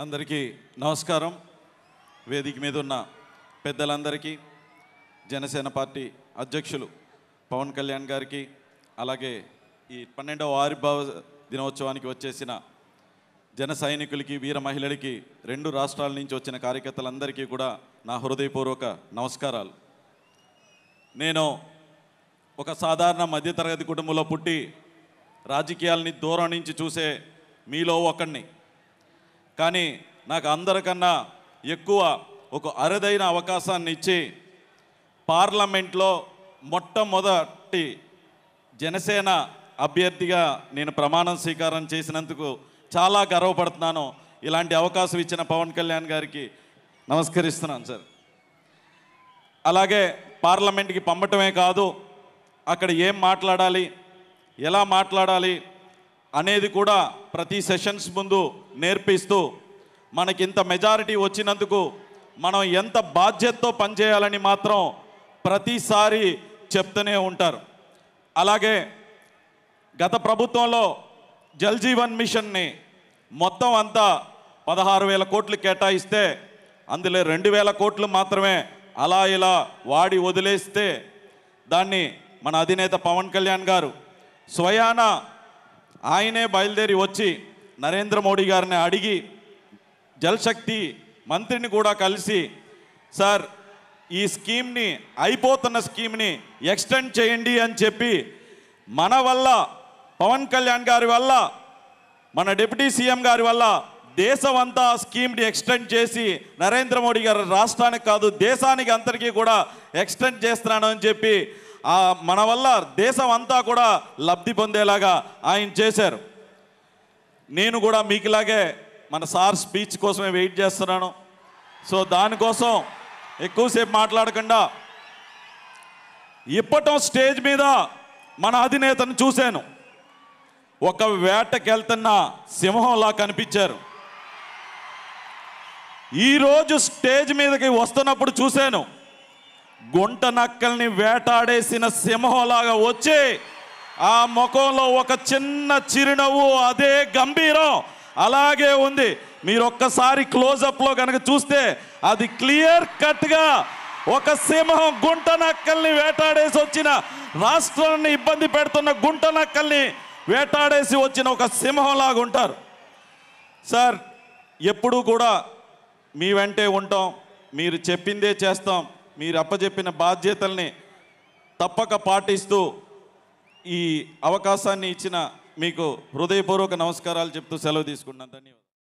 అందరికీ నమస్కారం. వేదిక మీద ఉన్న పెద్దలందరికీ, జనసేన పార్టీ అధ్యక్షులు పవన్ కళ్యాణ్ గారికి, అలాగే ఈ 12వ ఆవిర్భావ దినోత్సవానికి వచ్చేసిన జన సైనికులకి, వీర మహిళలకి, 2 రాష్ట్రాల నుంచి వచ్చిన కార్యకర్తలందరికీ కూడా నా హృదయపూర్వక నమస్కారాలు. నేను ఒక సాధారణ మధ్యతరగతి కుటుంబంలో పుట్టి రాజకీయాలని దూరం నుంచి చూసే మీలో ఒకడిని. కానీ నాకు అందరికన్నా ఎక్కువ ఒక అరుదైన అవకాశాన్ని ఇచ్చి పార్లమెంట్లో మొట్టమొదటి జనసేన అభ్యర్థిగా నేను ప్రమాణం స్వీకారం చేసినందుకు చాలా గర్వపడుతున్నాను. ఇలాంటి అవకాశం ఇచ్చిన పవన్ కళ్యాణ్ గారికి నమస్కరిస్తున్నాను సార్. అలాగే పార్లమెంట్కి పంపటమే కాదు, అక్కడ ఏం మాట్లాడాలి, ఎలా మాట్లాడాలి అనేది కూడా ప్రతి సెషన్స్ ముందు నేర్పిస్తూ, మనకింత మెజారిటీ వచ్చినందుకు మనం ఎంత బాధ్యతతో పనిచేయాలని మాత్రం ప్రతిసారి చెప్తూనే ఉంటారు. అలాగే గత ప్రభుత్వంలో జల్ జీవన్ మిషన్ని మొత్తం అంతా 16,000 కోట్లు కేటాయిస్తే అందులో 2,000 కోట్లు మాత్రమే అలా ఇలా వాడి వదిలేస్తే, దాన్ని మన అధినేత పవన్ కళ్యాణ్ గారు స్వయాన ఆయనే బయలుదేరి వచ్చి నరేంద్ర మోడీ గారిని అడిగి జలశక్తి మంత్రిని కూడా కలిసి, సార్ ఈ స్కీమ్ని, అయిపోతున్న స్కీమ్ని ఎక్స్టెండ్ చేయండి అని చెప్పి, మన వల్ల, పవన్ కళ్యాణ్ గారి వల్ల, మన డిప్యూటీ సీఎం గారి వల్ల దేశం అంతా స్కీమ్ని ఎక్స్టెండ్ చేసి, నరేంద్ర మోడీ గారు రాష్ట్రానికి కాదు దేశానికి అందరికీ కూడా ఎక్స్టెండ్ చేస్తున్నాను అని చెప్పి, మన వల్ల దేశం అంతా కూడా లబ్ధి పొందేలాగా ఆయన చేశారు. నేను కూడా మీకులాగే మన సార్ స్పీచ్ కోసమే వెయిట్ చేస్తున్నాను. సో దానికోసం ఎక్కువసేపు మాట్లాడకుండా ఇప్పటం స్టేజ్ మీద మన అధినేతను చూశాను. ఒక వేటకెళ్తున్న సింహంలా కనిపించారు. ఈరోజు స్టేజ్ మీదకి వస్తున్నప్పుడు చూశాను, గుంట నక్కల్ని వేటాడేసిన సింహంలాగా వచ్చి ఆ ముఖంలో ఒక చిన్న చిరునవ్వు, అదే గంభీరం అలాగే ఉంది. మీరు ఒక్కసారి క్లోజప్లో కనుక చూస్తే అది క్లియర్ కట్గా ఒక సింహం గుంట నక్కల్ని వేటాడేసి వచ్చిన, రాష్ట్రాన్ని ఇబ్బంది పెడుతున్న గుంట నక్కల్ని వేటాడేసి వచ్చిన ఒక సింహంలాగా ఉంటారు. సార్ ఎప్పుడూ కూడా మీ వెంటే ఉంటాం, మీరు చెప్పిందే చేస్తాం, మీరు అప్పచెప్పిన బాధ్యతల్ని తప్పక పాటిస్తూ ఈ అవకాశాన్ని ఇచ్చిన మీకు హృదయపూర్వక నమస్కారాలు చెప్తూ సెలవు తీసుకుంటున్నాను. ధన్యవాదాలు.